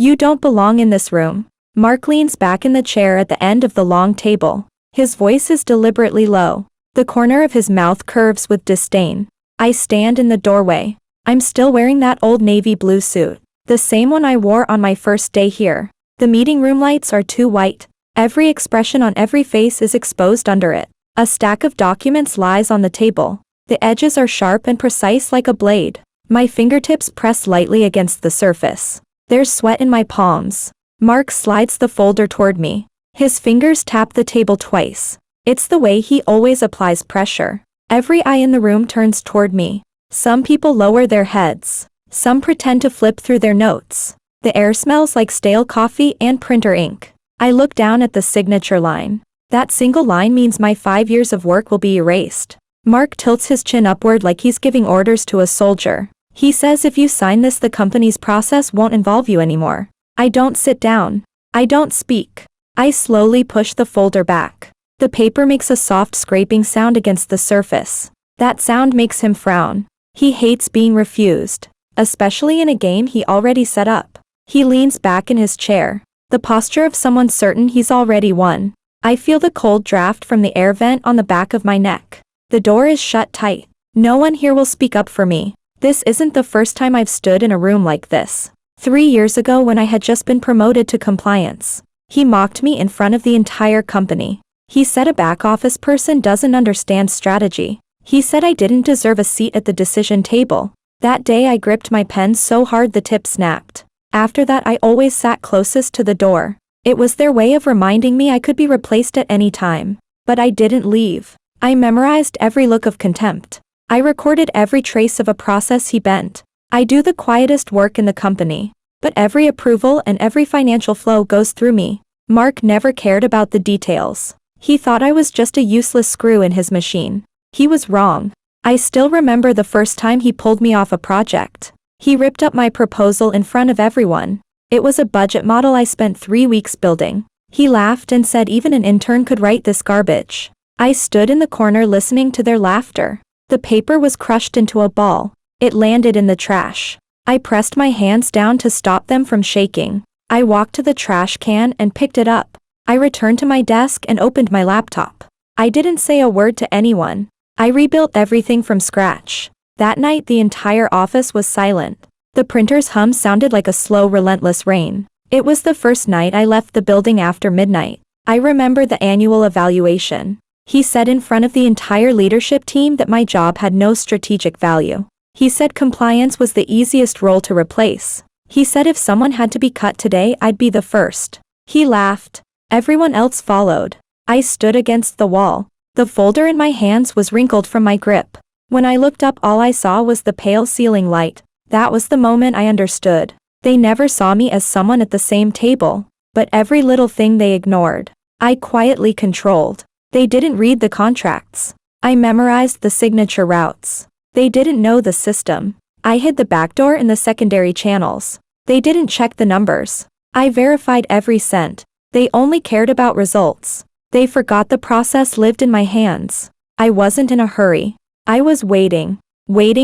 You don't belong in this room. Mark leans back in the chair at the end of the long table. His voice is deliberately low. The corner of his mouth curves with disdain. I stand in the doorway. I'm still wearing that old navy blue suit. The same one I wore on my first day here. The meeting room lights are too white. Every expression on every face is exposed under it. A stack of documents lies on the table. The edges are sharp and precise like a blade. My fingertips press lightly against the surface. There's sweat in my palms. Mark slides the folder toward me. His fingers tap the table twice. It's the way he always applies pressure. Every eye in the room turns toward me. Some people lower their heads. Some pretend to flip through their notes. The air smells like stale coffee and printer ink. I look down at the signature line. That single line means my 5 years of work will be erased. Mark tilts his chin upward like he's giving orders to a soldier. He says if you sign this, the company's process won't involve you anymore. I don't sit down. I don't speak. I slowly push the folder back. The paper makes a soft scraping sound against the surface. That sound makes him frown. He hates being refused, especially in a game he already set up. He leans back in his chair, the posture of someone certain he's already won. I feel the cold draft from the air vent on the back of my neck. The door is shut tight. No one here will speak up for me. This isn't the first time I've stood in a room like this. 3 years ago when I had just been promoted to compliance. He mocked me in front of the entire company. He said a back office person doesn't understand strategy. He said I didn't deserve a seat at the decision table. That day I gripped my pen so hard the tip snapped. After that I always sat closest to the door. It was their way of reminding me I could be replaced at any time. But I didn't leave. I memorized every look of contempt. I recorded every trace of a process he bent. I do the quietest work in the company. But every approval and every financial flow goes through me. Mark never cared about the details. He thought I was just a useless screw in his machine. He was wrong. I still remember the first time he pulled me off a project. He ripped up my proposal in front of everyone. It was a budget model I spent 3 weeks building. He laughed and said even an intern could write this garbage. I stood in the corner listening to their laughter. The paper was crushed into a ball. It landed in the trash. I pressed my hands down to stop them from shaking. I walked to the trash can and picked it up. I returned to my desk and opened my laptop. I didn't say a word to anyone. I rebuilt everything from scratch. That night the entire office was silent. The printer's hum sounded like a slow, relentless rain. It was the first night I left the building after midnight. I remember the annual evaluation. He said in front of the entire leadership team that my job had no strategic value. He said compliance was the easiest role to replace. He said if someone had to be cut today, I'd be the first. He laughed. Everyone else followed. I stood against the wall. The folder in my hands was wrinkled from my grip. When I looked up, all I saw was the pale ceiling light. That was the moment I understood. They never saw me as someone at the same table, but every little thing they ignored. I quietly controlled. They didn't read the contracts. I memorized the signature routes. They didn't know the system. I hid the backdoor in the secondary channels. They didn't check the numbers. I verified every cent. They only cared about results. They forgot the process lived in my hands. I wasn't in a hurry. I was waiting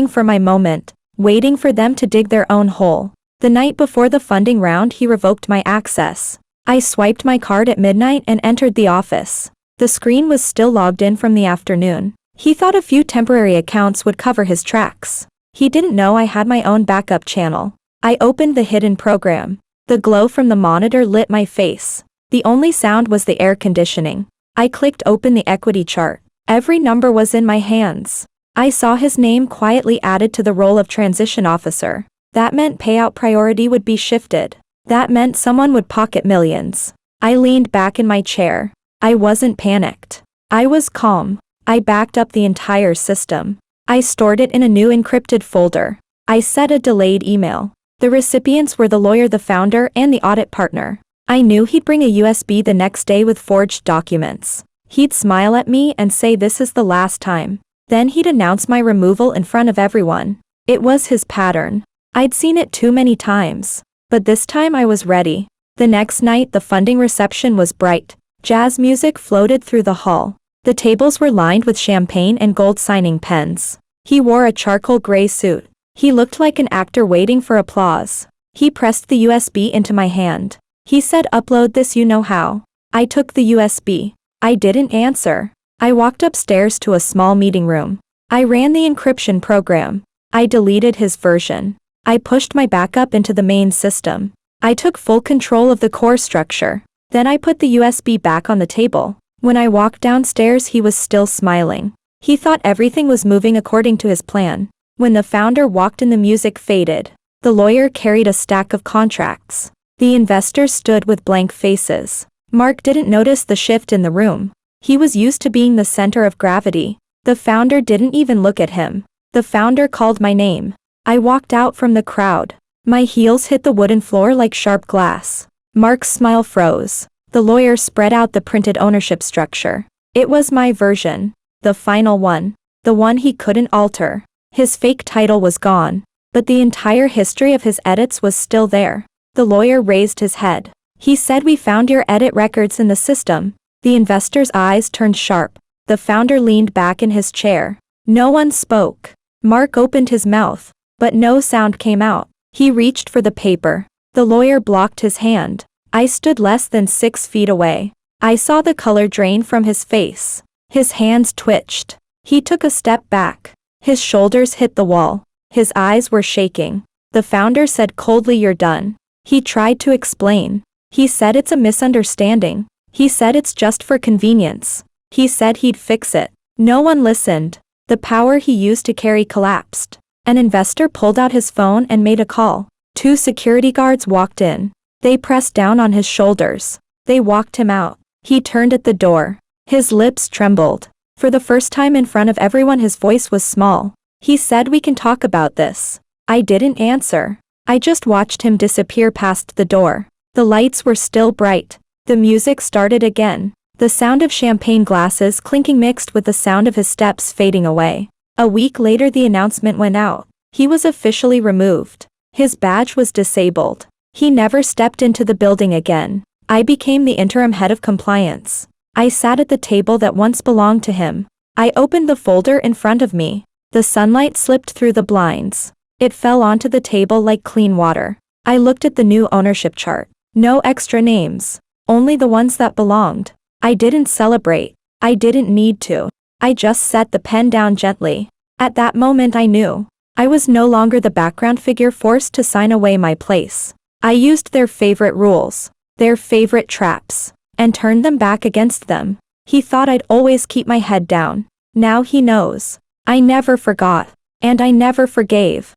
for my moment, waiting for them to dig their own hole. The night before the funding round, he revoked my access. I swiped my card at midnight and entered the office. The screen was still logged in from the afternoon. He thought a few temporary accounts would cover his tracks. He didn't know I had my own backup channel. I opened the hidden program. The glow from the monitor lit my face. The only sound was the air conditioning. I clicked open the equity chart. Every number was in my hands. I saw his name quietly added to the role of transition officer. That meant payout priority would be shifted. That meant someone would pocket millions. I leaned back in my chair. I wasn't panicked. I was calm. I backed up the entire system. I stored it in a new encrypted folder. I sent a delayed email. The recipients were the lawyer, the founder, and the audit partner. I knew he'd bring a USB the next day with forged documents. He'd smile at me and say this is the last time. Then he'd announce my removal in front of everyone. It was his pattern. I'd seen it too many times. But this time I was ready. The next night the funding reception was bright. Jazz music floated through the hall. The tables were lined with champagne and gold signing pens. He wore a charcoal gray suit. He looked like an actor waiting for applause. He pressed the USB into my hand. He said, "Upload this, you know how." I took the USB. I didn't answer. I walked upstairs to a small meeting room. I ran the encryption program. I deleted his version. I pushed my backup into the main system. I took full control of the core structure. Then I put the USB back on the table. When I walked downstairs, he was still smiling. He thought everything was moving according to his plan. When the founder walked in, the music faded. The lawyer carried a stack of contracts. The investors stood with blank faces. Mark didn't notice the shift in the room. He was used to being the center of gravity. The founder didn't even look at him. The founder called my name. I walked out from the crowd. My heels hit the wooden floor like sharp glass. Mark's smile froze. The lawyer spread out the printed ownership structure. It was my version. The final one. The one he couldn't alter. His fake title was gone. But the entire history of his edits was still there. The lawyer raised his head. He said, "We found your edit records in the system." The investor's eyes turned sharp. The founder leaned back in his chair. No one spoke. Mark opened his mouth, but no sound came out. He reached for the paper. The lawyer blocked his hand. I stood less than 6 feet away. I saw the color drain from his face. His hands twitched. He took a step back. His shoulders hit the wall. His eyes were shaking. The founder said coldly, "You're done." He tried to explain. He said, "It's a misunderstanding." He said, "It's just for convenience." He said he'd fix it. No one listened. The power he used to carry collapsed. An investor pulled out his phone and made a call. 2 security guards walked in. They pressed down on his shoulders. They walked him out. He turned at the door. His lips trembled. For the first time in front of everyone, his voice was small. He said, "We can talk about this." I didn't answer. I just watched him disappear past the door. The lights were still bright. The music started again. The sound of champagne glasses clinking mixed with the sound of his steps fading away. A week later, the announcement went out. He was officially removed. His badge was disabled. He never stepped into the building again. I became the interim head of compliance. I sat at the table that once belonged to him. I opened the folder in front of me. The sunlight slipped through the blinds. It fell onto the table like clean water. I looked at the new ownership chart. No extra names. Only the ones that belonged. I didn't celebrate. I didn't need to. I just set the pen down gently. At that moment, I knew. I was no longer the background figure forced to sign away my place. I used their favorite rules, their favorite traps, and turned them back against them. He thought I'd always keep my head down. Now he knows. I never forgot. And I never forgave.